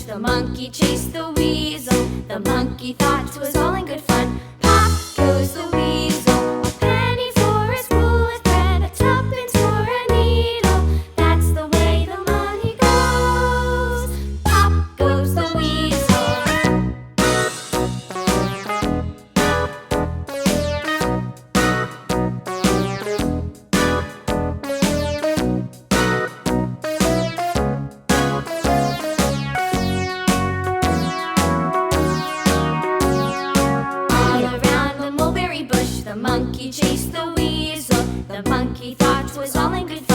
The monkey chased the weasel. The monkey thought 'twas all in good fun. Pop goes the weasel. A penny for a spool of thread, a tuppence for a needle. That's the way the money goes. Pop goes the weasel. The monkey chased the weasel. The monkey thought 'twas all in good fun.